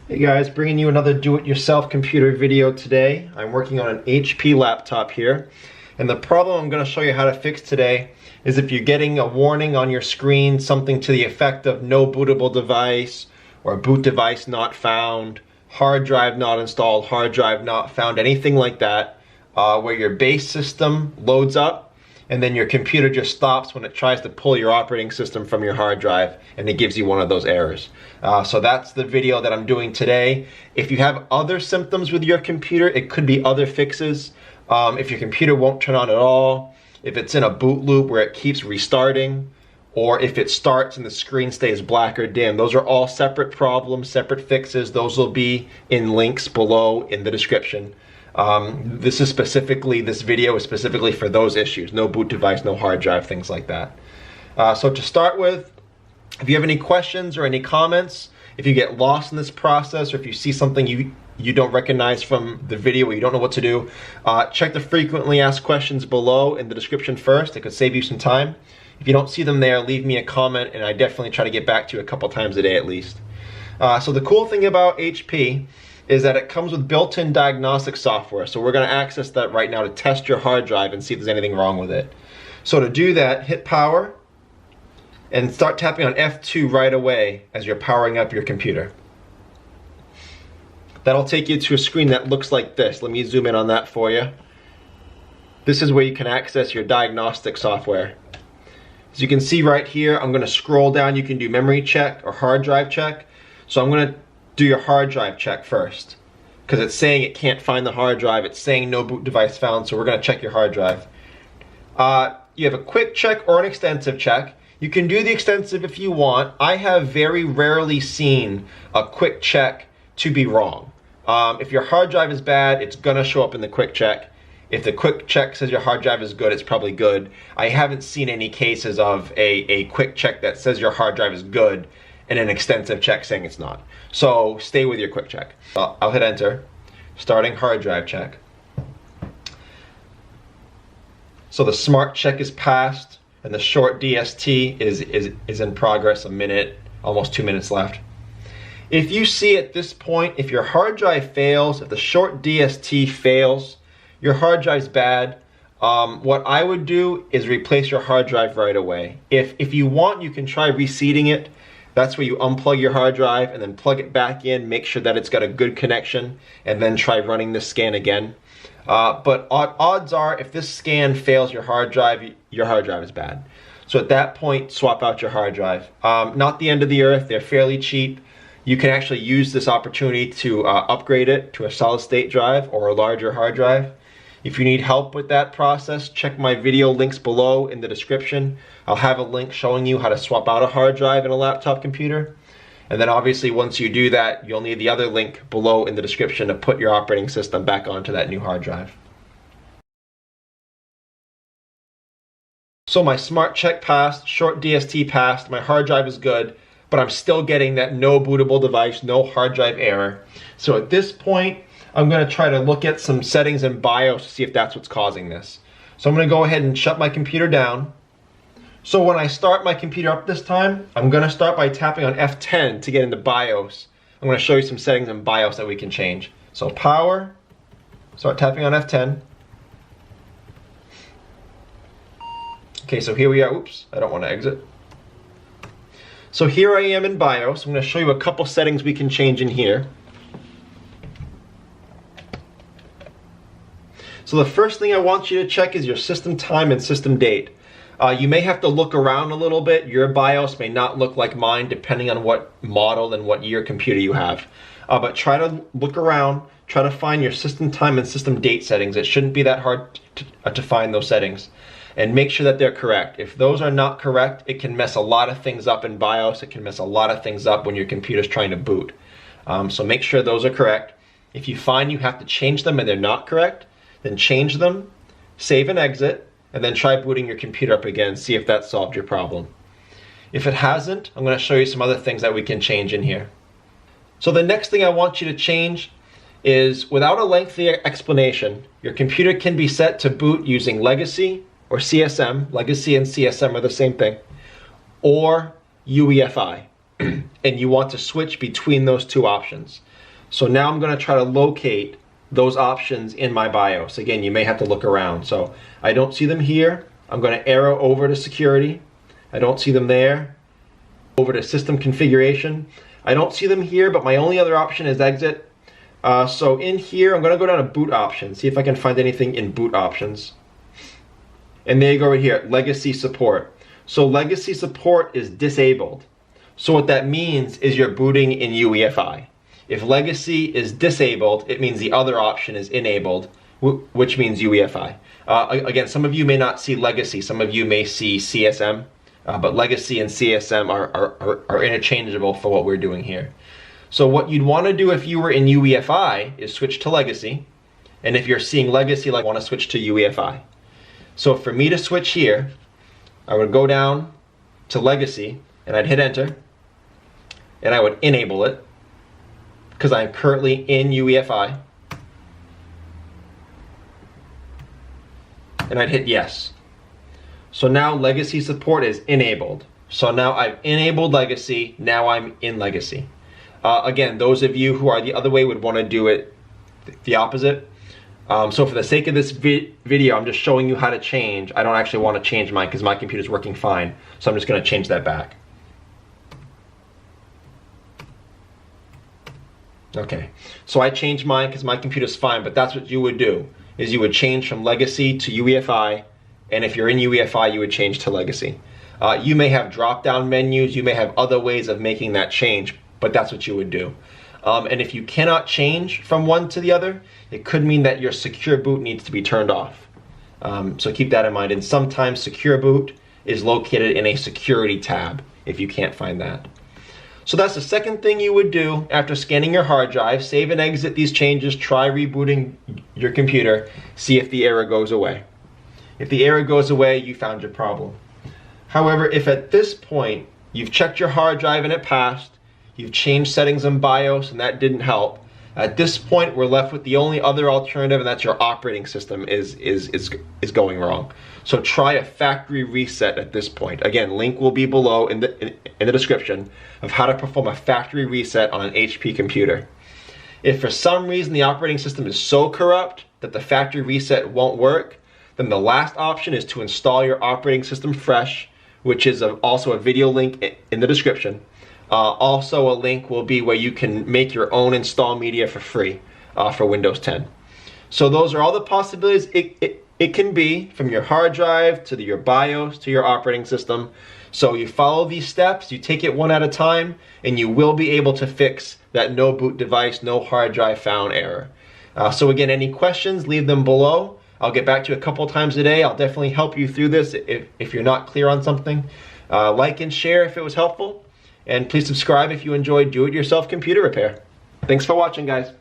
Hey guys, bringing you another do-it-yourself computer video today. I'm working on an HP laptop here, and the problem I'm going to show you how to fix today is if you're getting a warning on your screen, something to the effect of no bootable device, or boot device not found, hard drive not installed, hard drive not found, anything like that, where your base system loads up and then your computer just stops when it tries to pull your operating system from your hard drive, and it gives you one of those errors. So that's the video that I'm doing today. If you have other symptoms with your computer, it could be other fixes. If your computer won't turn on at all, if it's in a boot loop where it keeps restarting, or if it starts and the screen stays black or dim, those are all separate problems, separate fixes. Those will be in links below in the description. This video is specifically for those issues. No boot device, no hard drive, things like that. So to start with, if you have any questions or any comments, if you get lost in this process, or if you see something you don't recognize from the video or you don't know what to do, check the frequently asked questions below in the description first. It could save you some time. If you don't see them there, leave me a comment and I definitely try to get back to you a couple times a day at least. So the cool thing about HP is that it comes with built-in diagnostic software. So we're going to access that right now to test your hard drive and see if there's anything wrong with it. So to do that, hit power and start tapping on F2 right away as you're powering up your computer. That'll take you to a screen that looks like this. Let me zoom in on that for you. This is where you can access your diagnostic software. As you can see right here, I'm going to scroll down. You can do memory check or hard drive check. So I'm going to do your hard drive check first, because it's saying it can't find the hard drive. It's saying no boot device found, so we're going to check your hard drive. You have a quick check or an extensive check. You can do the extensive if you want. I have very rarely seen a quick check to be wrong. If your hard drive is bad, it's going to show up in the quick check. If the quick check says your hard drive is good, it's probably good. I haven't seen any cases of a quick check that says your hard drive is good and an extensive check saying it's not. So stay with your quick check. I'll hit enter. Starting hard drive check. So the smart check is passed and the short DST is in progress. A minute, almost 2 minutes left. If you see at this point, if your hard drive fails, if the short DST fails, your hard drive's bad. What I would do is replace your hard drive right away. If you want, you can try reseating it. That's where you unplug your hard drive and then plug it back in, make sure that it's got a good connection, and then try running this scan again. But odds are, if this scan fails your hard drive is bad. So at that point, swap out your hard drive. Not the end of the earth, they're fairly cheap. You can actually use this opportunity to upgrade it to a solid state drive or a larger hard drive. If you need help with that process, check my video links below in the description. I'll have a link showing you how to swap out a hard drive in a laptop computer. And then obviously once you do that, you'll need the other link below in the description to put your operating system back onto that new hard drive. So my smart check passed, short DST passed, my hard drive is good, but I'm still getting that no bootable device, no hard drive error. So at this point, I'm going to try to look at some settings in BIOS to see if that's what's causing this. So I'm going to go ahead and shut my computer down. So when I start my computer up this time, I'm going to start by tapping on F10 to get into BIOS. I'm going to show you some settings in BIOS that we can change. So power, start tapping on F10. Okay, so here we are. Oops, I don't want to exit. So here I am in BIOS. I'm going to show you a couple settings we can change in here. So the first thing I want you to check is your system time and system date. You may have to look around a little bit. Your BIOS may not look like mine depending on what model and what year computer you have. But try to look around, try to find your system time and system date settings. It shouldn't be that hard to find those settings. And make sure that they're correct. If those are not correct, it can mess a lot of things up in BIOS. It can mess a lot of things up when your computer's trying to boot. So make sure those are correct. If you find you have to change them and they're not correct, then change them, save and exit, and then try booting your computer up again, see if that solved your problem. If it hasn't, I'm going to show you some other things that we can change in here. So the next thing I want you to change is, without a lengthy explanation, your computer can be set to boot using Legacy or CSM. Legacy and CSM are the same thing. Or UEFI. and you want to switch between those two options. So now I'm going to try to locate those options in my BIOS. Again, you may have to look around. So I don't see them here. I'm going to arrow over to security. I don't see them there. Over to system configuration. I don't see them here, but my only other option is exit. So in here, I'm going to go down to boot options, see if I can find anything in boot options. And there you go right here, legacy support. So legacy support is disabled. So what that means is you're booting in UEFI. If legacy is disabled, it means the other option is enabled, which means UEFI. Again, some of you may not see legacy, some of you may see CSM, but legacy and CSM are interchangeable for what we're doing here. So what you'd want to do if you were in UEFI is switch to legacy, and if you're seeing legacy, like want to switch to UEFI. So for me to switch here, I would go down to legacy, and I'd hit enter, and I would enable it, because I'm currently in UEFI, and I'd hit yes. So now legacy support is enabled. So now I've enabled legacy, now I'm in legacy. Again, those of you who are the other way would want to do it the opposite. So for the sake of this video, I'm just showing you how to change. I don't actually want to change mine because my computer's working fine. So I'm just going to change that back. Okay, so I changed mine because my computer's fine, but that's what you would do, is you would change from legacy to UEFI, and if you're in UEFI, you would change to legacy. You may have drop-down menus, you may have other ways of making that change, but that's what you would do. And if you cannot change from one to the other, it could mean that your secure boot needs to be turned off. So keep that in mind, and sometimes secure boot is located in a security tab if you can't find that. So that's the second thing you would do after scanning your hard drive. Save and exit these changes, try rebooting your computer, see if the error goes away. If the error goes away, you found your problem. However, if at this point you've checked your hard drive and it passed, you've changed settings in BIOS and that didn't help, at this point we're left with the only other alternative, and that's your operating system is going wrong. So try a factory reset at this point. Again, link will be below in the description of how to perform a factory reset on an HP computer. If for some reason the operating system is so corrupt that the factory reset won't work, then the last option is to install your operating system fresh, which is also a video link in the description. Also a link will be where you can make your own install media for free for Windows 10. So those are all the possibilities it can be, from your hard drive to your BIOS to your operating system. So you follow these steps, you take it one at a time, and you will be able to fix that no boot device, no hard drive found error. So again, any questions, leave them below. I'll get back to you a couple times a day. I'll definitely help you through this if you're not clear on something. Like and share if it was helpful. And please subscribe if you enjoyed do-it-yourself computer repair. Thanks for watching, guys.